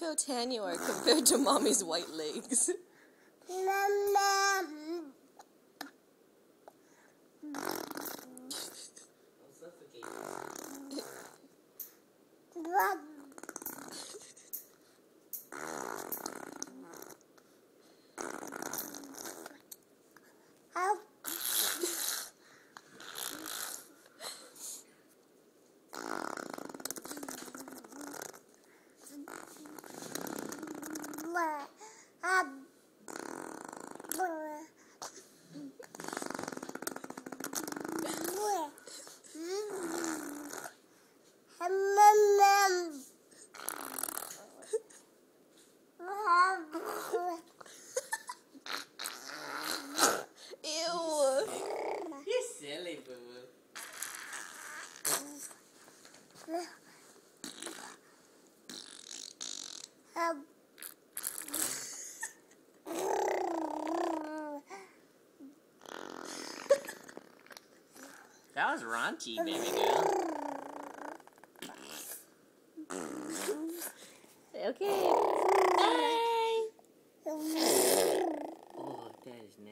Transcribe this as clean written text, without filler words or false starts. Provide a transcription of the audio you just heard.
how tan you are compared to Mommy's white legs. Ew. You're silly, boo. That was raunchy, baby girl. Okay. Bye. Oh, that is nasty.